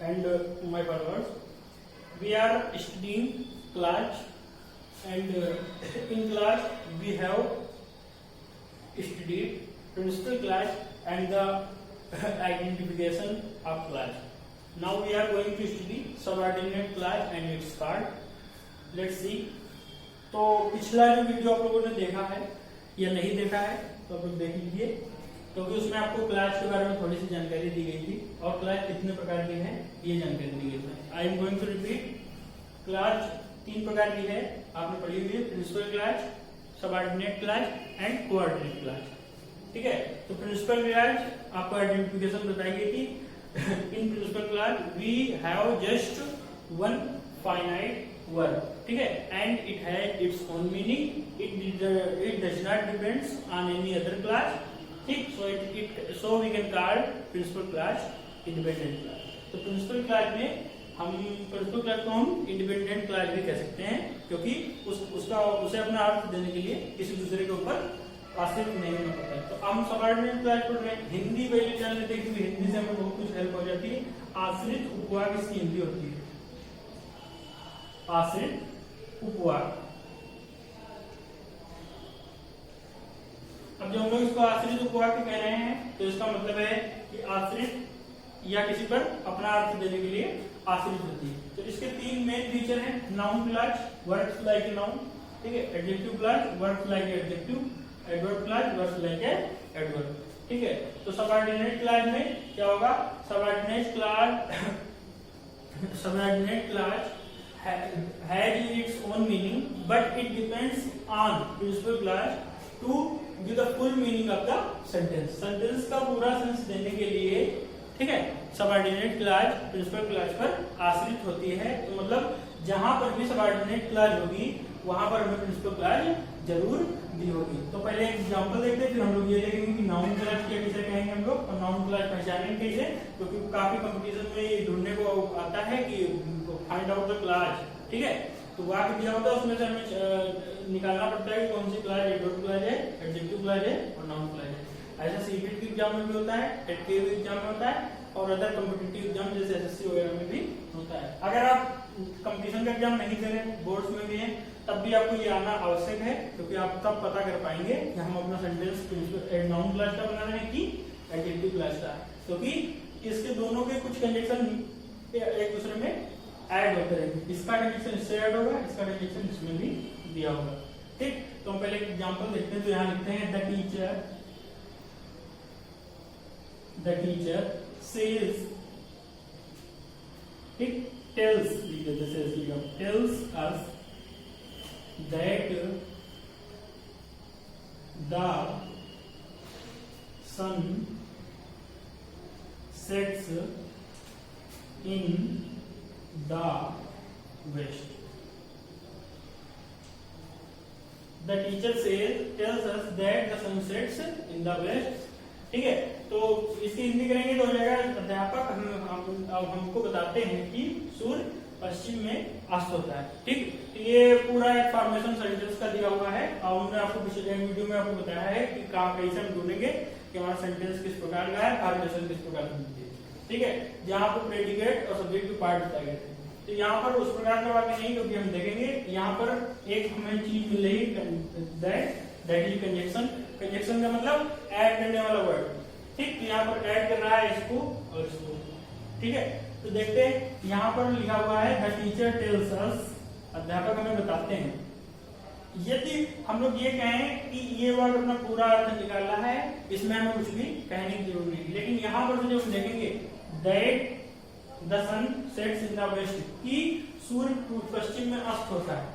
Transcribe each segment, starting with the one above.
and my followers. We are studying class, and in class we have studied principal class and the identification of class. Now we are going to study subordinate class and its part. Let's see. तो पिछला जो video आप लोगों ने देखा है या नहीं देखा है तो आप लोग देख लीजिए, क्योंकि उसमें आपको क्लास के बारे में थोड़ी सी जानकारी दी गई थी और क्लास कितने प्रकार की है ये जानकारी दी गई थी. I am going to repeat. Class 3 प्रकार की है, आपने पढ़ी हुई है. Principal class, subordinate class and coordinate class. ठीक है. तो प्रिंसिपल क्लास आपको आइडेंटिफिकेशन बताई गई थी. In principal class we have just one finite word. ठीक है. And it has its own meaning. It does not depends on any other class. ठीक. So we can call principal class independent class. तो principal class में principal class को हम independent class भी कह सकते हैं, क्योंकि उसे अपना अर्थ देने के लिए किसी दूसरे के ऊपर आश्रित नहीं होना पड़ता है. तो हम सबऑर्डिनेट क्लास पढ़ रहे हैं. हिंदी पहले जान लेते हैं, क्योंकि हिंदी से हमें बहुत कुछ हेल्प हो जाती है. आश्रित उपवाक इसकी हिंदी होती है. आश्रित उपवाक. अब जब हम लोग इसको आश्रित उपवाक कह रहे हैं तो इसका मतलब है कि आश्रित या किसी पर अपना अर्थ देने के लिए आश्रित होती है. तो इसके 3 मेन फीचर हैं. Noun class, words like a noun. ठीक है. Adjective class, words like adjective. Adverb class, words like adverb. ठीक है. तो सबऑर्डिनेट क्लास में क्या होगा? Subordinate class has its own meaning, but it depends on principal class to give the full meaning of the sentence. Sentence का पूरा sense देने के लिए, ठीक है, सबऑर्डिनेट क्लास प्रिंसिपल क्लास पर आश्रित होती है. तो मतलब जहां पर भी सबऑर्डिनेट क्लास होगी वहां पर हमें प्रिंसिपल क्लास जरूर दी होगी. तो पहले एक एग्जांपल देखते हैं, फिर हम लोग ये देखेंगे कि नाउन क्लास क्या किसे कहेंगे हम लोग, और नाउन क्लास पहचानेंगे कैसे, क्योंकि काफी कंपटीशन में ये ढूंढने को आता है कि फाइंड आउट द क्लास. ठीक है. तो वाक्य दिया होता है, उसमें से हमें निकालना पड़ता है कि कौन सी क्लास एडवर्ब क्लास है, एडजेक्टिव क्लास है और नाउन क्लास है. ऐसा सीबीटी के एग्जाम में भी होता है, टेट के एग्जाम में होता है, और अदर कॉम्पिटिटिव एग्जाम जैसे एसएससी वगैरह में भी होता है. अगर आप कंपटीशन का एग्जाम नहीं दे रहे, बोर्ड्स में भी है, तब भी आपको ये आना आवश्यक है, क्योंकि आप तब पता कर पाएंगे कि हम अपना सेंटेंस नाउन क्लास का बना रहे हैं कि एडजेक्टिव क्लास का, क्योंकि इसके दोनों के कुछ कंजक्शन एक दूसरे में ऐड होते रहेंगे. इसका कंजक्शन इससे ऐड होगा, इसका कंजक्शन इसमें भी दिया होगा. ठीक. तो हम पहले एक एग्जांपल देखते हैं. तो यहाँ लिखते हैं the teacher says, it tells us that the sun sets in the west. The teacher tells us that the sun sets in the west. ठीक है. तो इसकी हिंदी करेंगे तो हो जाएगा, अध्यापक हमको बताते हैं कि सूर्य पश्चिम में अस्त होता है. ठीक. ये पूरा एक फॉर्मेशन सेंटेंस का दिया हुआ है, और हमने आपको पिछले वीडियो में आपको बताया है कि कैसे हम ढूंढेंगे कि हमारा सेंटेंस किस प्रकार का है, फॉर्मेशन किस प्रकार का है. ठीक है. जहाँ पर प्रेडिकेट और सब्जेक्ट के पार्ट बताए गए थे. तो यहाँ पर उस प्रकार का वाक्य नहीं, क्योंकि हम देखेंगे यहाँ पर एक हमें चीज मिल रही, दैट इज कंजक्शन. कंजक्शन का मतलब ऐड करने वाला वर्ड. ठीक. तो यहाँ पर ऐड कर रहा है इसको और इसको. ठीक है. तो देखते हैं यहाँ पर लिखा हुआ है द टीचर टेल्स अस, अध्यापक हमें बताते हैं. यदि हम लोग ये कहें कि ये वर्ड अपना पूरा अर्थ निकाल रहा है, इसमें हमें कुछ भी कहने की जरूरत नहीं. लेकिन यहाँ पर जब देखेंगे that the sun sets in the west, कि सूर्य पश्चिम में अस्त होता है.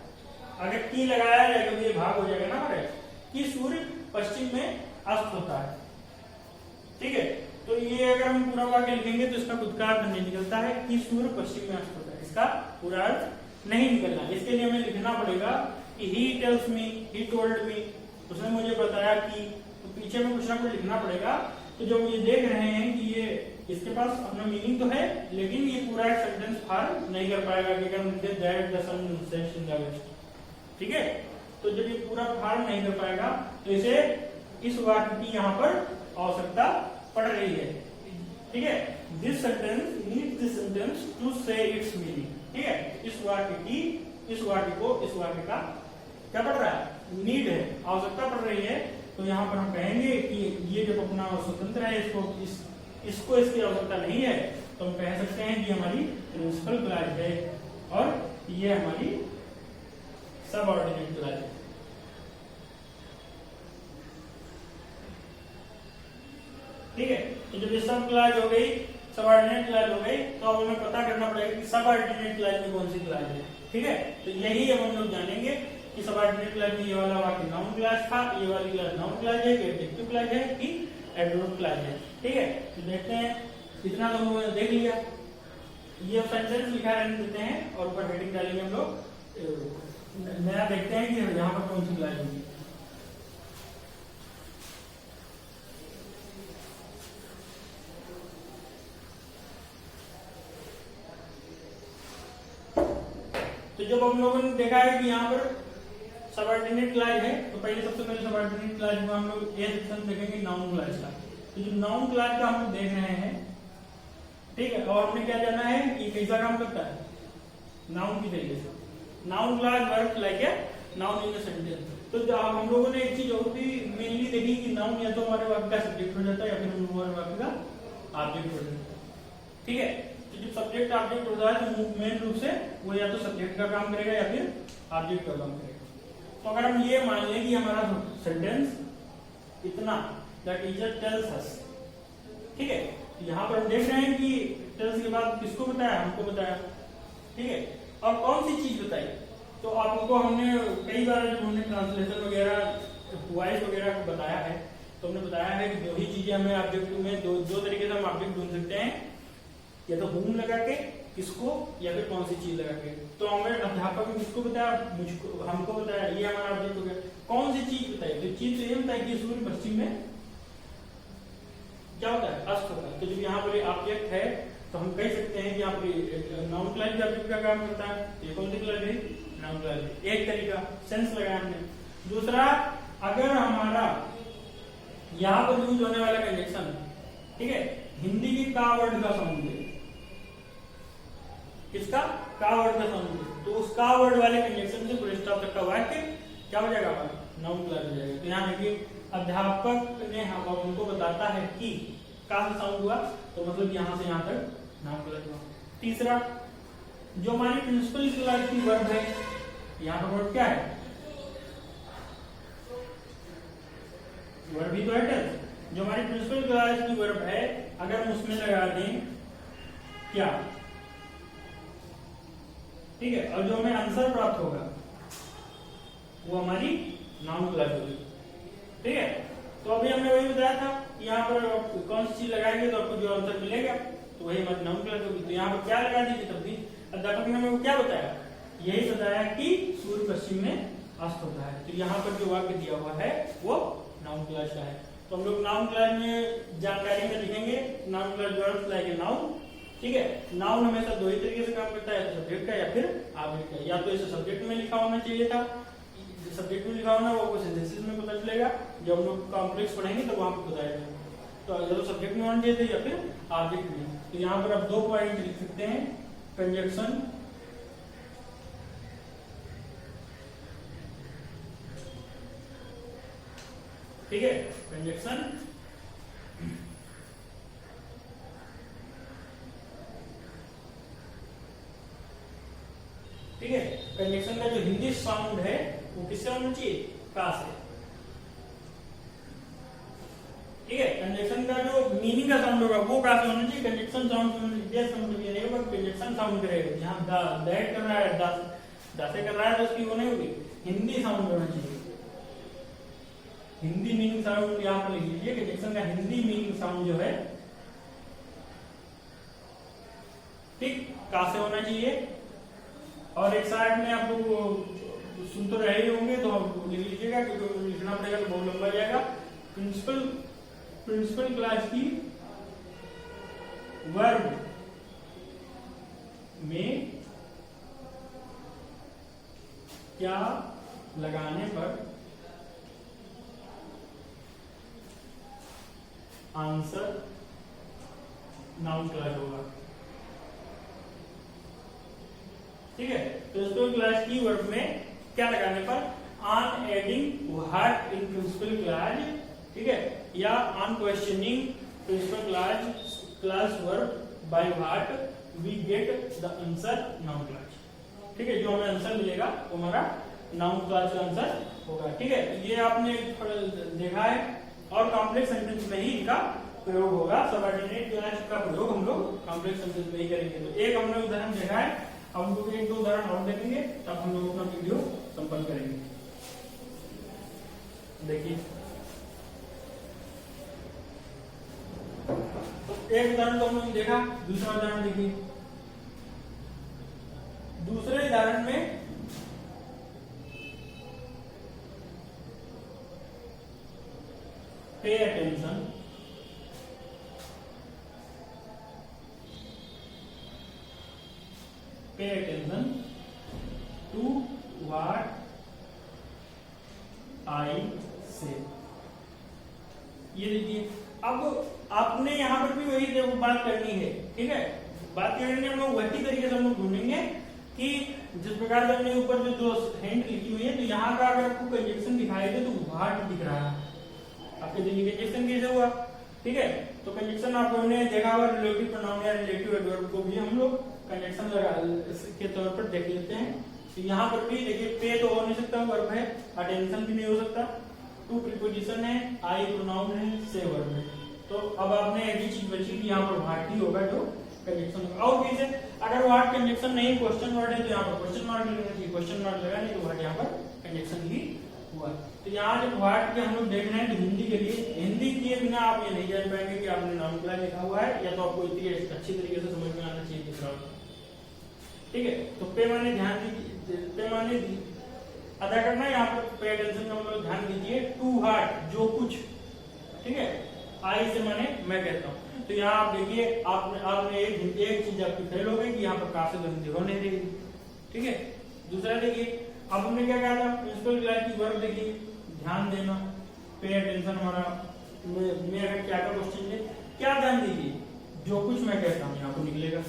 अगर की लगाया जाए तो ये भाग हो जाएगा ना हमारे, कि सूर्य पश्चिम में अस्त होता है. ठीक है. तो ये अगर हम पूरा वाक्य लिखेंगे तो इसका खुद का अर्थ नहीं निकलता है कि सूर्य पश्चिम में अस्त होता है. इसका पूरा अर्थ नहीं निकलना. इसके लिए हमें लिखना पड़ेगा कि he tells me, he told me, उसने मुझे बताया कि, तो पीछे में कुछ ना कुछ लिखना पड़ेगा. तो जब ये देख रहे हैं कि ये इसके पास अपना मीनिंग तो है, लेकिन ये पूरा एक सेंटेंस फॉर्म नहीं कर पाएगा कि अगर हम लिखते that the sun sets in the west. ठीक है. तो जब ये पूरा फॉर्म नहीं कर पाएगा तो इसे इस वाक्य की यहाँ पर आवश्यकता पड़ रही है. ठीक है. दिस सेंटेंस टू से इट्स मीनिंग। ठीक है, इस वाक्य को इस वाक्य का क्या पड़ रहा है, नीड है, आवश्यकता पड़ रही है। तो यहाँ पर हम कहेंगे कि ये जब अपना स्वतंत्र है, इसको इसकी आवश्यकता नहीं है, तो हम कह सकते हैं कि हमारी प्रिंसिपल क्लॉज है और ये हमारी सबऑर्डिनेट क्लॉज है। ठीक है, तो जब ये सब क्लॉज हो गई, सबऑर्डिनेट क्लॉज हो गई, तो अब हमें पता करना पड़ेगा कि सबऑर्डिनेट क्लॉज में कौन सी क्लॉज है। ठीक है, तो यही अब हम लोग जानेंगे कि सबऑर्डिनेट क्लॉज में ये वाला वाक्य नाउन क्लॉज था, ये वाली क्लॉज नाउन क्लॉज है, कि एडजेक्टिव क्लॉज है, कि एडवर्ब क्लॉज है। ठीक है, तो देखते हैं, इतना तो हम लोगों ने देख लिया। ये सेंटेंस लिखा रहने देते हैं और ऊपर हेडिंग डालेंगे हम लोग, नया देखते हैं कि यहाँ पर कौन सी क्लॉज होगी। तो जब हम लोगों ने देखा है कि यहाँ पर सबऑर्डिनेट क्लॉज है, तो पहले सबसे पहले सबऑर्डिनेट क्लॉज में हम लोग ये सेक्शन देखेंगे नाउन क्लॉज का। तो जो नाउन क्लॉज का हम लोग देख रहे हैं, ठीक है, और हमने क्या जाना है कि कैसा काम करता है, नाउन की तरीके से। Noun clause work like a noun in a sentence. तो हम लोगों ने एक चीज और भी मेनली देखी कि नाउन या तो हमारे वाक्य का सब्जेक्ट हो जाता है या फिर हमारे वाक्य का ऑब्जेक्ट हो जाता है। ठीक है, तो जब सब्जेक्ट ऑब्जेक्ट होता है तो मेन रूप से वो या तो सब्जेक्ट का काम करेगा या फिर ऑब्जेक्ट का काम करेगा। तो अगर हम ये मान लें कि हमारा सेंटेंस इतना, द टीचर टेल्स अस, ठीक है, यहाँ पर हम देख रहे हैं कि टेल्स के बाद किसको बताया, हमको बताया। ठीक है, और कौन सी चीज बताई, तो आपको हमने कई बार जब हमने ट्रांसलेशन वगैरह वॉइस वगैरह को बताया है, तो हमने बताया है कि दो ही चीजें हमें ऑब्जेक्ट में दो तरीके से हम ऑब्जेक्ट ढूंढ सकते हैं, या तो हुम लगा के, किसको, या फिर कौन सी चीज लगा के। तो हमें अध्यापक ने किसको बताया, मुझको, हमको बताया, ये हमारा ऑब्जेक्ट हो गया। कौन सी चीज बताई, तो चीज तो ये बताई कि सूर्य पश्चिम में क्या होता है, अस्त होता है। तो जब यहाँ पर ऑब्जेक्ट है तो हम कह सकते हैं कि यहाँ पर नाउन क्लॉज भी ऑब्जेक्ट का काम करता है। ये कौन सी क्लॉज है, नाउन क्लॉज। एक तरीका सेंस लगाया हमने। दूसरा, अगर हमारा यहाँ पर यूज होने वाला कंजक्शन, ठीक है, हिंदी की का वर्ड का साउंड है, किसका, का वर्ड का साउंड है, तो उस का वर्ड वाले कंजक्शन से पूरे स्टॉप तक का वाक्य क्या हो जाएगा, नाउन क्लॉज हो जाएगा। तो यहाँ देखिए, अध्यापक ने हमको बताता है कि का से साउंड हुआ, तो मतलब यहाँ से यहाँ तक नाउन क्लॉज हुआ। तीसरा, जो हमारी प्रिंसिपल क्लॉज की वर्ब है, यहाँ पर वर्ब क्या है, वर्ब ही तो है। जो हमारी प्रिंसिपल क्लॉज की वर्ब है, अगर हम उसमें लगा दें क्या, ठीक है, और जो हमें आंसर प्राप्त होगा वो हमारी नाउन क्लॉज होगी। ठीक है, तो अभी हमने वही बताया था, यहाँ पर कौन सी चीज लगाएंगे तो आपको जो आंसर मिलेगा तो वही हमारी नाउन क्लॉज होगी। तो यहाँ पर क्या लगा दीजिए, तब भी अध्यापक ने हमें क्या बताया, यही बताया कि सूर्य पश्चिम में अस्त होता है। तो यहाँ पर जो वाक्य दिया हुआ है वो नाउन क्लॉज का है। तो हम लोग नाउन क्लॉज में जानकारी में लिखेंगे noun clause verbs like a noun. ठीक है, नाउन हमेशा दो ही तरीके से काम करता है, तो सब्जेक्ट का या फिर ऑब्जेक्ट का। या तो इसे सब्जेक्ट में लिखा होना चाहिए था, सब्जेक्ट में लिखा होना, वो सिंथेसिस में पता चलेगा, जब हम लोग कॉम्प्लेक्स पढ़ेंगे तो वहां पर बताएगा। तो या तो सब्जेक्ट में होना चाहिए था या फिर ऑब्जेक्ट में। तो यहाँ पर आप 2 पॉइंट लिख सकते हैं, कंजक्शन, ठीक है, कंजक्शन, ठीक है, कंजक्शन का जो हिंदी साउंड है वो किससे होना चाहिए, का से। ठीक है, कंजक्शन का जो मीनिंग का साउंड होगा वो का से होना चाहिए, कंजक्शन साउंड नहीं होगा, कंजक्शन साउंड करेगा। यहाँ दैट कर रहा है, दासे कर रहा है, तो उसकी वो नहीं होगी, हिंदी साउंड होना चाहिए। हिंदी मीनिंग साउंड यहाँ पर लिख लीजिए, कंजक्शन का हिंदी मीनिंग साउंड जो है, ठीक, का से होना चाहिए। और एक साइड में आप लोग सुन तो रहे ही होंगे, तो आप लिख लीजिएगा क्योंकि लिखना पड़ेगा तो बहुत लंबा जाएगा। प्रिंसिपल क्लॉज की वर्ब में क्या लगाने पर आंसर नाउन क्लास होगा। ठीक है, तो प्रिंसिपल क्लास की वर्ब में क्या लगाने पर, on adding what in principal class, ठीक है, या on questioning principal class verb by what we get the answer noun class. ठीक है, जो हमें आंसर मिलेगा वो हमारा नाउन क्लास का आंसर होगा। ठीक है, ये आपने देखा है और कॉम्प्लेक्स सेंटेंस में ही इनका प्रयोग होगा। सबऑर्डिनेट क्लास का प्रयोग हम लोग कॉम्प्लेक्स सेंटेंस में ही करेंगे। तो एक हमने उदाहरण देखा है, अब हम लोग एक दो उदाहरण और देखेंगे, तब हम लोग अपना वीडियो संपन्न करेंगे। देखिए, तो एक उदाहरण तो हमने देखा, दूसरा उदाहरण देखिए। दूसरे उदाहरण में pay attention, pay attention to what I से। ये देखिए, अब आपने यहाँ पर भी वही बात करनी है। ठीक है, बात करने हम लोग वही तरीके से हम लोग ढूंढेंगे कि जिस प्रकार से हमने ऊपर जो दो हिंट लिखी हुई है, तो यहाँ का अगर आपको कंजक्शन दिखाई दे तो व्हाट दिख रहा है, आपके दिल्ली कंजक्शन कैसे हुआ। ठीक है, तो कंजक्शन आपने देखा हुआ, रिलेटिव प्रोनाउन या रिलेटिव एडवर्ब को भी हम लोग कंजक्शन लगा के तौर पर देख लेते हैं। तो यहाँ पर भी देखिए, पे तो हो नहीं सकता, वर्ब है, अटेंशन भी नहीं हो सकता, टू प्रीपोजिशन है, आई प्रोनाउन है, से वर्ब है। तो अब आपने एक ही चीज बची कि यहाँ पर व्हाट ही होगा जो कंजक्शन होगा। और कैसे, अगर व्हाट कंजक्शन नहीं, क्वेश्चन वर्ड है, तो यहाँ पर क्वेश्चन मार्क लगना चाहिए, क्वेश्चन मार्क लगा नहीं तो व्हाट यहाँ पर कंजक्शन ही हुआ। तो यहाँ जब व्हाट के हम लोग देख रहे हैं तो हिंदी के लिए, हिंदी किए बिना आप ये नहीं जान पाएंगे कि आपने नाउन क्लास लिखा हुआ है, या तो आपको इतनी अच्छी तरीके से समझ में आना चाहिए दूसरा। ठीक है, तो पे माने ध्यान दीजिए, पे माने अदा करना, यहाँ पर पे अटेंशन का मतलब ध्यान दीजिए, टू हार्ट जो कुछ। ठीक है, आई से माने मैं कहता हूँ। तो यहाँ आप देखिए, आपने एक चीज आपकी फेल हो गई कि यहाँ पर काफी गंदी हो नहीं रही। ठीक है, दूसरा देखिए, अब हमने क्या कहा था, प्रिंसिपल क्लास की वर्ब देखिए, ध्यान देना, पे अटेंशन हमारा में अगर क्या का क्वेश्चन है, क्या ध्यान दीजिए, जो कुछ मैं कहता हूँ यहाँ पर निकलेगा।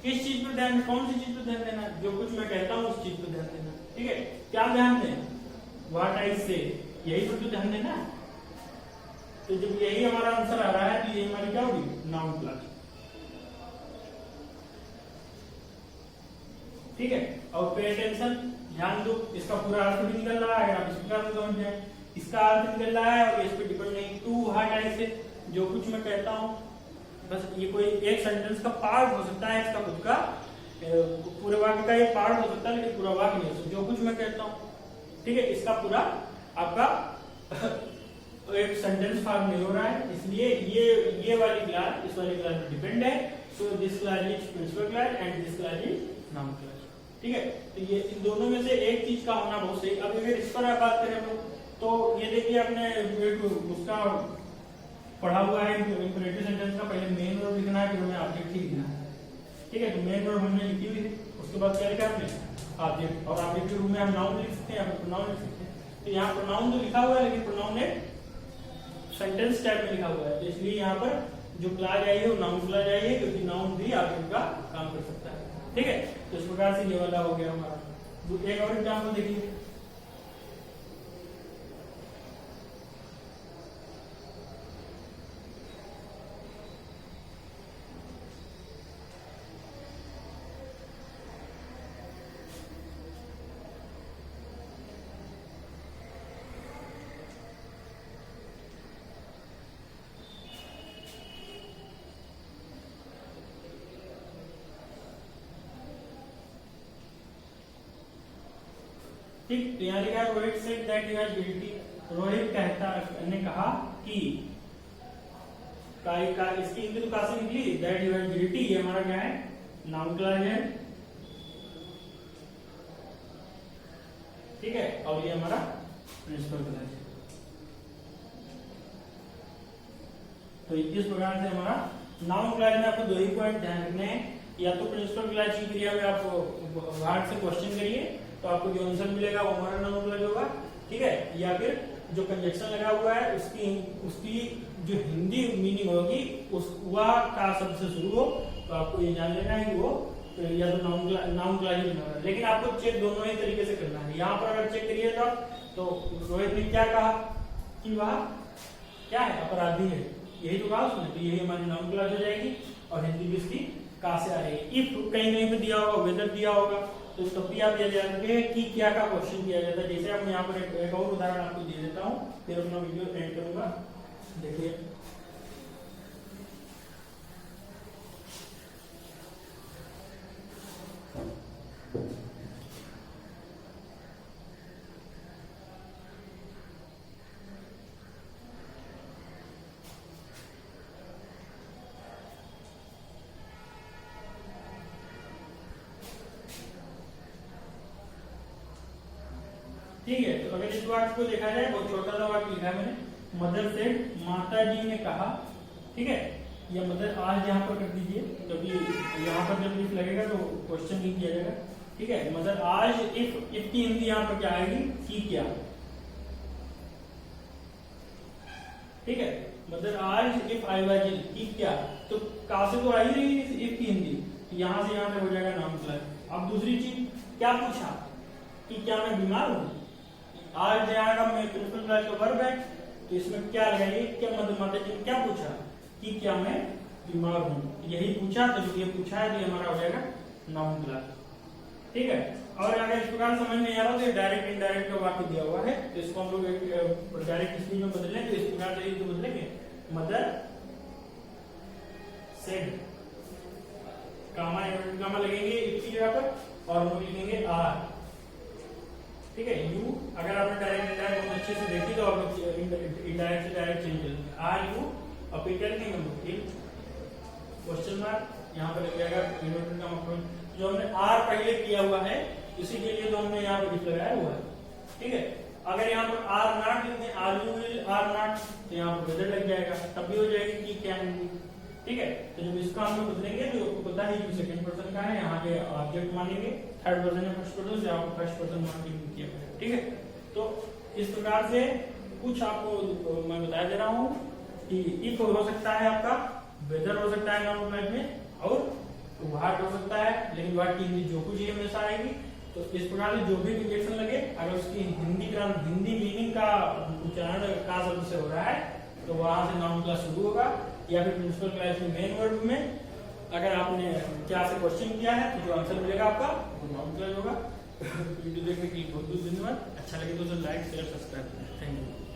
किस चीज पर ध्यान, कौन सी चीज पर ध्यान देना, जो कुछ मैं कहता हूँ उस चीज पर ध्यान देना। ठीक है, क्या ध्यान दें, व्हाट आई से, यही पर तो ध्यान देना। तो जब यही हमारा आंसर आ रहा है तो ये हमारी क्या होगी, नाउन क्लास। ठीक है, और पे अटेंशन ध्यान दो, इसका पूरा अर्थ भी निकल रहा है, अगर आप इस प्रकार से समझ जाए, इसका अर्थ निकल रहा है और इस पर डिपेंड नहीं, टू व्हाट आई से, जो कुछ मैं कहता हूँ। बस ये कोई एक सेंटेंस का पार्ट हो सकता है, इसका खुद का पूरे वाक्य का एक पार्ट हो सकता है, लेकिन पूरा वाक्य नहीं हो सकता, जो कुछ मैं कहता हूँ। ठीक है, इसका पूरा आपका एक सेंटेंस फॉर्म नहीं हो रहा है, इसलिए ये वाली क्लास इस वाली क्लास पर डिपेंड है। So this class is principal class and this class is noun class. ठीक है, तो ये इन दोनों में से एक चीज का होना बहुत सही। अब अगर इस पर आप बात करें तो ये देखिए, आपने उसका पढ़ा हुआ है इंपरेटिव सेंटेंस का, पहले मेन वर्ब लिखना है, फिर हमें ऑब्जेक्ट ही लिखना है। ठीक है, तो मेन वर्ब हमने लिखी हुई है, उसके बाद क्या लिखा हमने, ऑब्जेक्ट, और ऑब्जेक्ट के रूप में हम नाउन लिख सकते हैं या प्रोनाउन लिख सकते हैं। तो यहाँ प्रोनाउन तो लिखा हुआ है, लेकिन प्रोनाउन ने सेंटेंस टाइप में लिखा हुआ है, तो इसलिए यहाँ पर जो क्लास आई है वो नाउन क्लास आई है, क्योंकि नाउन भी ऑब्जेक्ट का काम कर सकता है। ठीक है, तो इस प्रकार से ये वाला हो गया हमारा। एक और एग्जाम्पल देखिए, ठीक, तो यहाँ लिखा है Rohit said that you are guilty. Rohit ने कहा कि इसकी हिंदी तो कहाँ से निकली, दैट यू आर गिल्टी, ये हमारा क्या है, नाउन क्लास है। ठीक है, और ये हमारा प्रिंसिपल क्लास है। तो इस प्रकार से हमारा नाउन क्लास में आपको दो ही पॉइंट ध्यान रखने हैं, या तो प्रिंसिपल क्लास की क्रिया में आप वर्ड से क्वेश्चन करिए, तो आपको जो आंसर मिलेगा वो हमारा नाउन क्लास होगा। ठीक है, या फिर जो कंजक्शन लगा हुआ है उसकी उसकी जो हिंदी मीनिंग होगी उस वह का शब्द से शुरू हो, तो आपको ये जान लेना है कि वो या तो नाउन क्लॉज ही बना है। लेकिन आपको चेक दोनों ही तरीके से करना है। यहाँ पर अगर चेक करिएगा तो रोहित ने क्या कहा कि वह क्या है, अपराधी है, यही तो कहा उसने, तो यही हमारी नाउन क्लॉज हो जाएगी और हिंदी भी इसकी का से आ रही है। इफ कहीं कहीं पे दिया होगा, वेदर दिया होगा, तो तब भी आप ये जान रखेंगे कि क्या का क्वेश्चन किया जाता है। जैसे हम यहाँ पर एक और उदाहरण आपको दे देता हूँ, फिर अपना वीडियो एंड करूंगा। देखिए ठीक है, तो अगर इस वाक्य को देखा जाए, बहुत छोटा सा वाक्य लिखा है मैंने, मदर सेड, माता जी ने कहा, ठीक है, या मदर आज यहाँ पर कर दीजिए, क्योंकि यहाँ पर जब इफ लगेगा तो क्वेश्चन नहीं किया जाएगा, ठीक है। मदर आज, इफ की हिंदी यहाँ पर क्या आएगी, की क्या, ठीक है। मदर आज इफ आई वाज इल, की क्या, तो का से तो आ ही रही है इफ की हिंदी, तो यहाँ से यहाँ तक हो जाएगा नाउन क्लॉज। अब दूसरी चीज क्या पूछा कि क्या मैं बीमार हूँ, आज जाएगा मैं प्रिंसिपल क्लास का वर्ब है, तो इसमें क्या लगाइए, क्या मदर माता जी ने क्या पूछा कि क्या मैं बीमार हूँ, यही पूछा, तो ये पूछा है, तो ये हमारा हो जाएगा नाउन क्लॉज, ठीक है। और अगर इस प्रकार समझ नहीं आ रहा तो डायरेक्ट इनडायरेक्ट का वाक्य दिया हुआ है, तो इसको हम लोग डायरेक्ट स्पीच में बदलें, तो इस प्रकार से तो बदलेंगे, मदर सेड, कामा लगेंगे इफ की जगह पर और हम लोग लिखेंगे आर, ठीक है। यू अगर आपने डायरेक्ट इंडायरेक्ट बहुत अच्छे से देखी तो आप लोग इंडायरेक्ट से डायरेक्ट चेंज करेंगे, आर यू अपिकल के क्वेश्चन मार्क यहाँ पर लग जाएगा, का मतलब जो हमने आर पहले किया हुआ है इसी के लिए तो हमने यहाँ पर इफ लगाया हुआ है, ठीक है। अगर यहाँ पर आर नॉट लिखते हैं, are you will are not, तो यहाँ पर वेदर लग जाएगा, तब भी हो जाएगी कि क्या हिंदी, ठीक है। तो जब इसका हम लोग बदलेंगे तो आपको पता है कि सेकंड पर्सन का है, यहाँ के ऑब्जेक्ट मानेंगे, थर्ड पर्सन है फर्स्ट पर्सन से, आपको फर्स्ट पर्सन मान के किया गया, ठीक है। तो इस प्रकार से कुछ आपको मैं बता दे रहा हूँ कि इफ हो सकता है आपका, वेदर हो सकता है नाउन क्लॉज में, और व्हाट हो सकता है, लेकिन व्हाट की हिंदी जो कुछ ये हमेशा आएगी। तो इस प्रकार से जो भी कंजक्शन लगे, अगर उसकी हिंदी मीनिंग का उच्चारण का शब्द से हो रहा है तो वहां से नाउन क्लॉज शुरू होगा, या फिर प्रिंसिपल क्लास में मेन वर्ब में अगर आपने क्या से क्वेश्चन किया है तो जो आंसर मिलेगा आपका वो नाउन क्लॉज होगा। वीडियो देखने के लिए बहुत बहुत धन्यवाद। अच्छा लगे तो लाइक शेयर सब्सक्राइब करें। Thank you.